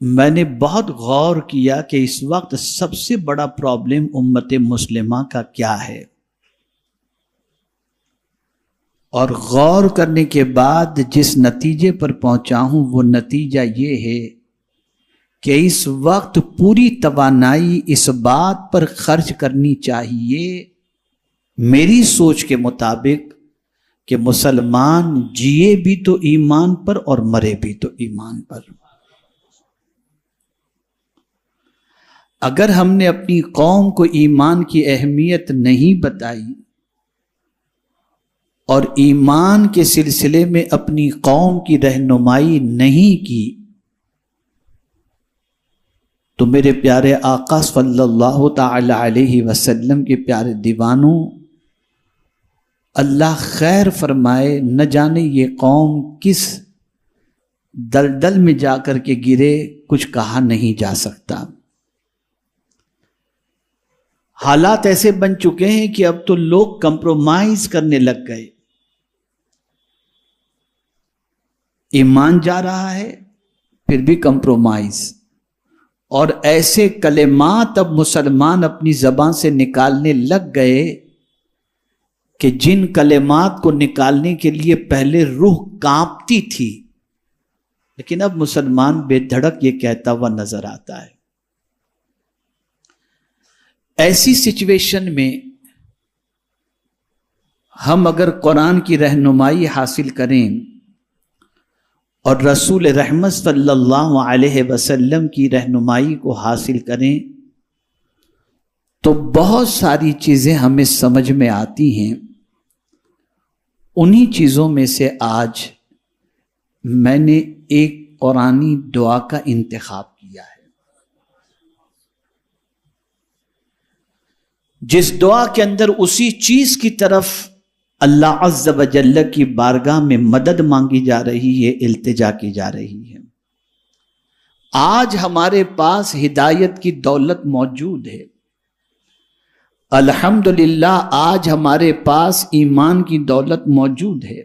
میں نے بہت غور کیا کہ اس وقت سب سے بڑا پرابلم امت مسلمہ کا کیا ہے، اور غور کرنے کے بعد جس نتیجے پر پہنچا ہوں وہ نتیجہ یہ ہے کہ اس وقت پوری توانائی اس بات پر خرچ کرنی چاہیے میری سوچ کے مطابق کہ مسلمان جیے بھی تو ایمان پر اور مرے بھی تو ایمان پر۔ اگر ہم نے اپنی قوم کو ایمان کی اہمیت نہیں بتائی اور ایمان کے سلسلے میں اپنی قوم کی رہنمائی نہیں کی تو میرے پیارے آقا صلی اللہ تعالی علیہ وسلم کے پیارے دیوانوں، اللہ خیر فرمائے، نہ جانے یہ قوم کس دلدل میں جا کر کے گرے، کچھ کہا نہیں جا سکتا۔ حالات ایسے بن چکے ہیں کہ اب تو لوگ کمپرومائز کرنے لگ گئے، ایمان جا رہا ہے پھر بھی کمپرومائز، اور ایسے کلمات اب مسلمان اپنی زبان سے نکالنے لگ گئے کہ جن کلمات کو نکالنے کے لیے پہلے روح کانپتی تھی، لیکن اب مسلمان بے دھڑک یہ کہتا ہوا نظر آتا ہے۔ ایسی سچویشن میں ہم اگر قرآن کی رہنمائی حاصل کریں اور رسول رحمت صلی اللہ علیہ وسلم کی رہنمائی کو حاصل کریں تو بہت ساری چیزیں ہمیں سمجھ میں آتی ہیں۔ انہی چیزوں میں سے آج میں نے ایک قرآنی دعا کا انتخاب کیا ہے، جس دعا کے اندر اسی چیز کی طرف اللہ عز و جل کی بارگاہ میں مدد مانگی جا رہی ہے، التجا کی جا رہی ہے۔ آج ہمارے پاس ہدایت کی دولت موجود ہے، الحمدللہ آج ہمارے پاس ایمان کی دولت موجود ہے،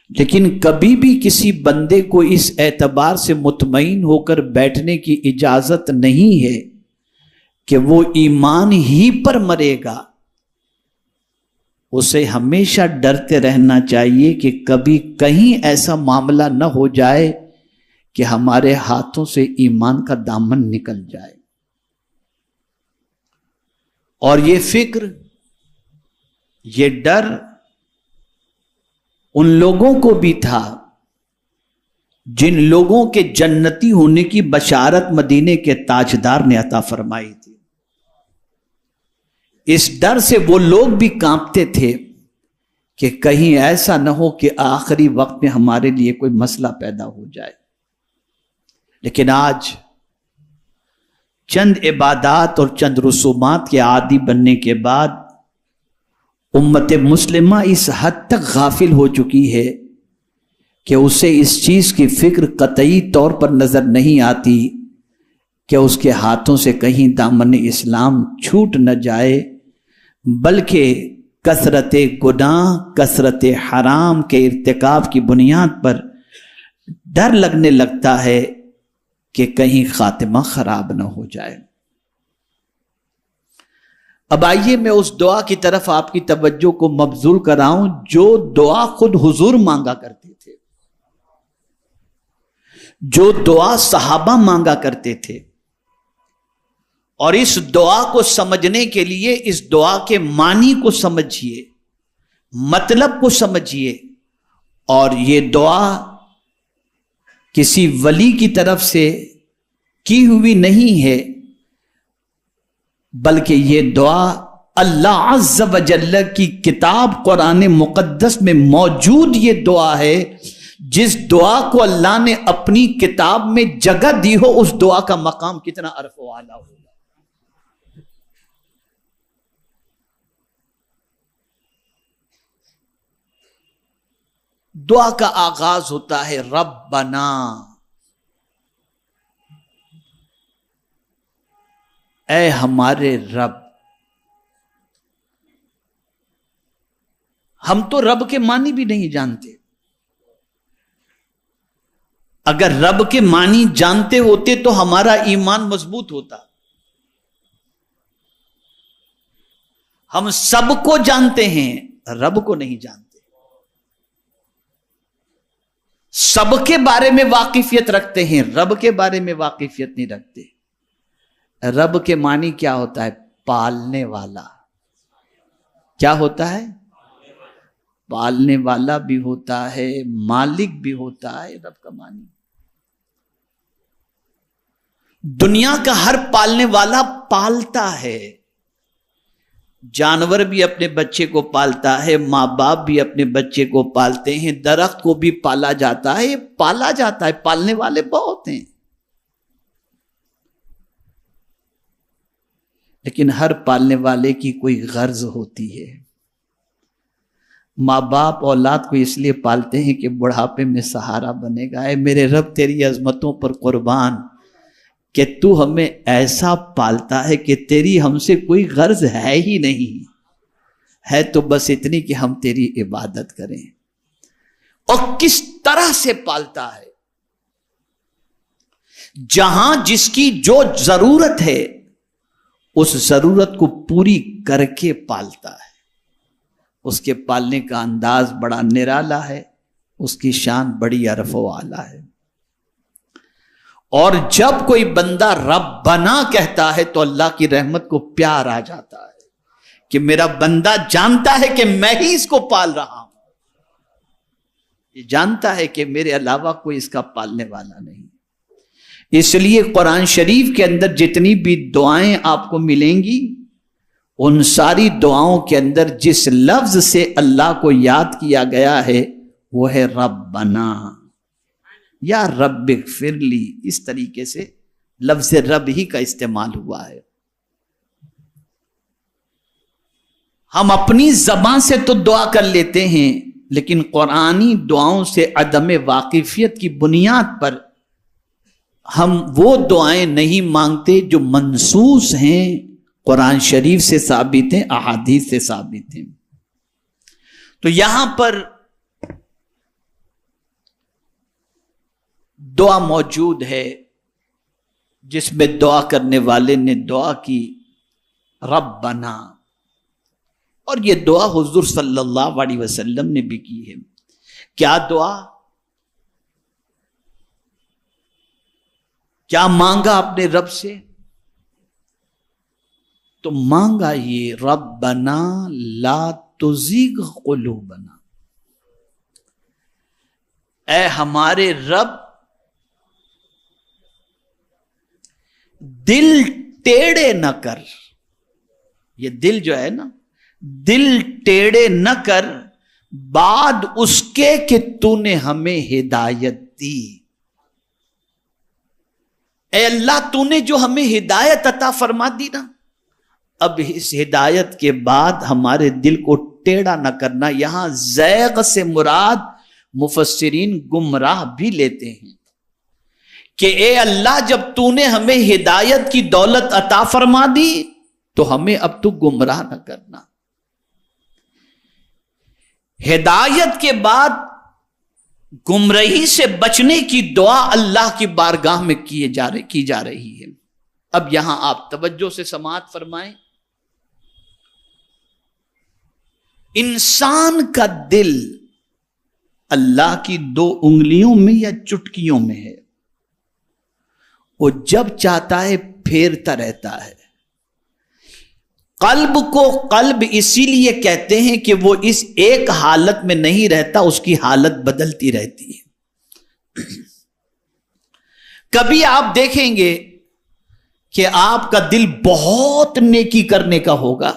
لیکن کبھی بھی کسی بندے کو اس اعتبار سے مطمئن ہو کر بیٹھنے کی اجازت نہیں ہے کہ وہ ایمان ہی پر مرے گا۔ اسے ہمیشہ ڈرتے رہنا چاہیے کہ کبھی کہیں ایسا معاملہ نہ ہو جائے کہ ہمارے ہاتھوں سے ایمان کا دامن نکل جائے۔ اور یہ فکر، یہ ڈر ان لوگوں کو بھی تھا جن لوگوں کے جنتی ہونے کی بشارت مدینے کے تاجدار نے عطا فرمائی تھی۔ اس ڈر سے وہ لوگ بھی کانپتے تھے کہ کہیں ایسا نہ ہو کہ آخری وقت میں ہمارے لیے کوئی مسئلہ پیدا ہو جائے۔ لیکن آج چند عبادات اور چند رسومات کے عادی بننے کے بعد امت مسلمہ اس حد تک غافل ہو چکی ہے کہ اسے اس چیز کی فکر قطعی طور پر نظر نہیں آتی کہ اس کے ہاتھوں سے کہیں دامن اسلام چھوٹ نہ جائے، بلکہ کثرت گناہ، کثرت حرام کے ارتکاب کی بنیاد پر ڈر لگنے لگتا ہے کہ کہیں خاتمہ خراب نہ ہو جائے۔ اب آئیے میں اس دعا کی طرف آپ کی توجہ کو مبذول کراؤں جو دعا خود حضور مانگا کرتے تھے، جو دعا صحابہ مانگا کرتے تھے۔ اور اس دعا کو سمجھنے کے لیے اس دعا کے معنی کو سمجھیے، مطلب کو سمجھیے۔ اور یہ دعا کسی ولی کی طرف سے کی ہوئی نہیں ہے، بلکہ یہ دعا اللہ عز و جل کی کتاب قرآن مقدس میں موجود یہ دعا ہے۔ جس دعا کو اللہ نے اپنی کتاب میں جگہ دی ہو، اس دعا کا مقام کتنا عرف و اعلیٰ ہو۔ دعا کا آغاز ہوتا ہے ربنا، اے ہمارے رب۔ ہم تو رب کے معنی بھی نہیں جانتے۔ اگر رب کے معنی جانتے ہوتے تو ہمارا ایمان مضبوط ہوتا. ہم سب کو جانتے ہیں، رب کو نہیں جانتے. سب کے بارے میں واقفیت رکھتے ہیں، رب کے بارے میں واقفیت نہیں رکھتے. رب کے معنی کیا ہوتا ہے؟ پالنے والا. کیا ہوتا ہے؟ پالنے والا بھی ہوتا ہے، مالک بھی ہوتا ہے رب کا معنی. دنیا کا ہر پالنے والا پالتا ہے. جانور بھی اپنے بچے کو پالتا ہے، ماں باپ بھی اپنے بچے کو پالتے ہیں، درخت کو بھی پالا جاتا ہے. یہ پالا جاتا ہے، پالنے والے بہت ہیں. لیکن ہر پالنے والے کی کوئی غرض ہوتی ہے. ماں باپ اولاد کو اس لیے پالتے ہیں کہ بڑھاپے میں سہارا بنے گا. اے میرے رب تیری عظمتوں پر قربان کہ تو ہمیں ایسا پالتا ہے کہ تیری ہم سے کوئی غرض ہے ہی نہیں، ہے تو بس اتنی کہ ہم تیری عبادت کریں. اور کس طرح سے پالتا ہے؟ جہاں جس کی جو ضرورت ہے اس ضرورت کو پوری کر کے پالتا ہے. اس کے پالنے کا انداز بڑا نرالا ہے، اس کی شان بڑی عرف و اعلیٰ ہے. اور جب کوئی بندہ ربنا کہتا ہے تو اللہ کی رحمت کو پیار آ جاتا ہے کہ میرا بندہ جانتا ہے کہ میں ہی اس کو پال رہا ہوں. یہ جانتا ہے کہ میرے علاوہ کوئی اس کا پالنے والا نہیں. اس لیے قرآن شریف کے اندر جتنی بھی دعائیں آپ کو ملیں گی، ان ساری دعاؤں کے اندر جس لفظ سے اللہ کو یاد کیا گیا ہے وہ ہے ربنا یا رب اغفر لی. اس طریقے سے لفظ رب ہی کا استعمال ہوا ہے. ہم اپنی زبان سے تو دعا کر لیتے ہیں، لیکن قرآنی دعاؤں سے عدم واقفیت کی بنیاد پر ہم وہ دعائیں نہیں مانگتے جو منصوص ہیں، قرآن شریف سے ثابت ہیں، احادیث سے ثابت ہیں. تو یہاں پر دعا موجود ہے جس میں دعا کرنے والے نے دعا کی ربنا، اور یہ دعا حضور صلی اللہ علیہ وسلم نے بھی کی ہے. کیا دعا؟ کیا مانگا اپنے رب سے؟ تو مانگا یہ ربنا لا تزغ قلوبنا، اے ہمارے رب دل ٹیڑے نہ کر. یہ دل جو ہے نا، دل ٹیڑے نہ کر بعد اس کے کہ تو نے ہمیں ہدایت دی. اے اللہ تو نے جو ہمیں ہدایت عطا فرما دی نا، اب اس ہدایت کے بعد ہمارے دل کو ٹیڑھا نہ کرنا. یہاں زیغ سے مراد مفسرین گمراہ بھی لیتے ہیں کہ اے اللہ جب تو نے ہمیں ہدایت کی دولت عطا فرما دی تو ہمیں اب تو گمراہ نہ کرنا. ہدایت کے بعد گمراہی سے بچنے کی دعا اللہ کی بارگاہ میں کی جا رہی ہے. اب یہاں آپ توجہ سے سماعت فرمائیں. انسان کا دل اللہ کی 2 انگلیوں میں یا چٹکیوں میں ہے. وہ جب چاہتا ہے پھیرتا رہتا ہے. قلب کو قلب اسی لیے کہتے ہیں کہ وہ اس ایک حالت میں نہیں رہتا، اس کی حالت بدلتی رہتی ہے. کبھی آپ دیکھیں گے کہ آپ کا دل بہت نیکی کرنے کا ہوگا،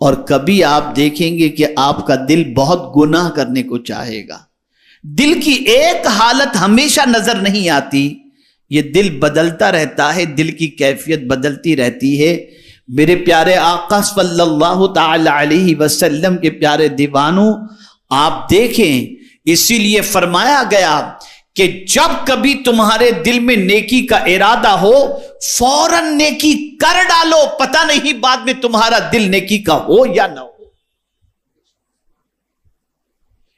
اور کبھی آپ دیکھیں گے کہ آپ کا دل بہت گناہ کرنے کو چاہے گا. دل کی ایک حالت ہمیشہ نظر نہیں آتی، یہ دل بدلتا رہتا ہے، دل کی کیفیت بدلتی رہتی ہے. میرے پیارے آقا صلی اللہ تعالی علیہ وسلم کے پیارے دیوانوں، آپ دیکھیں، اسی لیے فرمایا گیا کہ جب کبھی تمہارے دل میں نیکی کا ارادہ ہو فوراً نیکی کر ڈالو، پتہ نہیں بعد میں تمہارا دل نیکی کا ہو یا نہ ہو.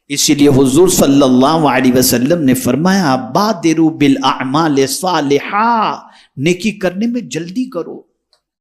اسی لیے حضور صلی اللہ علیہ وسلم نے فرمایا بادروا بالاعمال الصالحہ، نیکی کرنے میں جلدی کرو،